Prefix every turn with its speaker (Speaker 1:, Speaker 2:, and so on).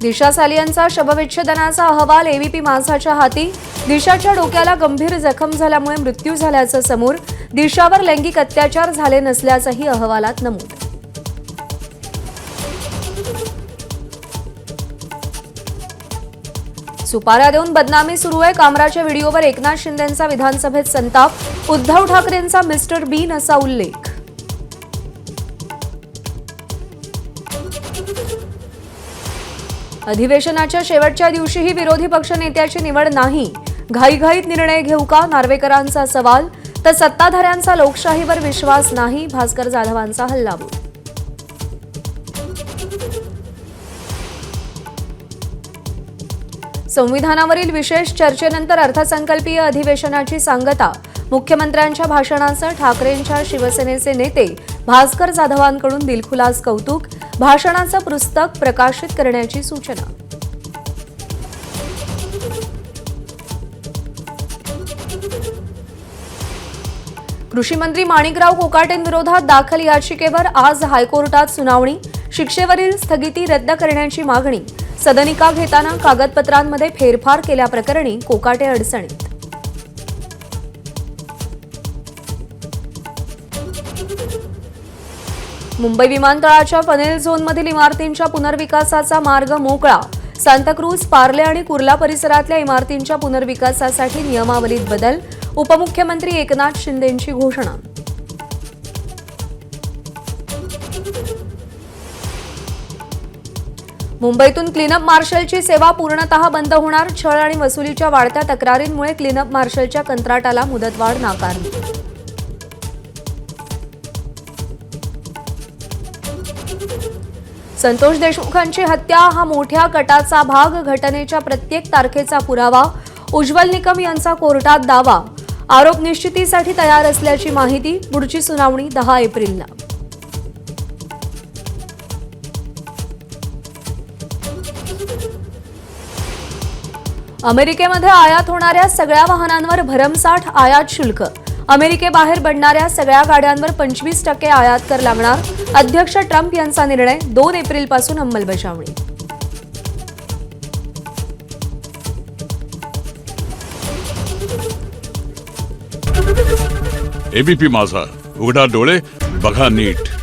Speaker 1: दिशा सालियनचा शवविच्छेदनाचा अहवाल एबीपी माझाच्या हाती। दिशाच्या डोक्याला गंभीर जखम झाल्यामुळे मृत्यू झाल्याचं समोर। दिशावर लैंगिक अत्याचार झाले नसल्याचंही अहवालात नमूद। सुपाऱ्या देऊन बदनामी सुरू आहे। कामराच्या व्हिडिओवर एकनाथ शिंदेंचा विधानसभेत संताप। उद्धव ठाकरेंचा मिस्टर बीन असा उल्लेख। अधिवेशनाच्या शेवटच्या दिवशीही विरोधी पक्षनेत्याची निवड नाही। घाईघाईत निर्णय घेऊ का, नार्वेकरांचा सवाल। तर सत्ताधाऱ्यांचा लोकशाहीवर विश्वास नाही, भास्कर जाधवांचा हल्लाबोल। संविधानावरील विशेष चर्चेनंतर अर्थसंकल्पीय अधिवेशनाची सांगता। मुख्यमंत्र्यांच्या भाषणाचं ठाकरेंच्या शिवसेनेचे नेते भास्कर जाधवांकडून दिलखुलास कौतुक। भाषणाचं पुस्तक प्रकाशित करण्याची सूचना। कृषी मंत्री माणिकराव कोकाटेंविरोधात दाखल याचिकेवर आज हायकोर्टात सुनावणी। शिक्षेवरील स्थगिती रद्द करण्याची मागणी। सदनिका घेताना कागदपत्रांमध्ये फेरफार केल्याप्रकरणी कोकाटे अडचणीत। मुंबई विमानतळाच्या फनेल झोनमधील इमारतींच्या पुनर्विकासाचा मार्ग मोकळा। सांताक्रूज, पार्ले आणि कुर्ला परिसरातल्या इमारतींच्या पुनर्विकासासाठी नियमावलीत बदल। उपमुख्यमंत्री एकनाथ शिंदेंची घोषणा। मुंबईतून क्लीनअप मार्शलची सेवा पूर्णतः बंद होणार। छळ आणि वसुलीच्या वाढत्या तक्रारींमुळे क्लीनअप मार्शलच्या कंत्राटाला मुदतवाढ नाकारली। संतोष देशमुखांची हत्या हा मोठ्या कटाचा भाग। घटनेच्या प्रत्येक तारखेचा पुरावा। उज्ज्वल निकम यांचा कोर्टात दावा। आरोप निश्चितीसाठी तयार असल्याची माहिती। पुढची सुनावणी 10 एप्रिलला। अमेरिकेमध्ये आयात होणाऱ्या सगळ्या वाहनांवर भरमसाठ आयात शुल्क। अमेरिकेबाहेर बनणाऱ्या सगळ्या गाड्यांवर 25% आयात कर लागणार। अध्यक्ष ट्रम्प यांचा निर्णय। 2 एप्रिलपासून अंमलबजावणी।
Speaker 2: एबीपी माझा, उघडा डोळे बघा नीट।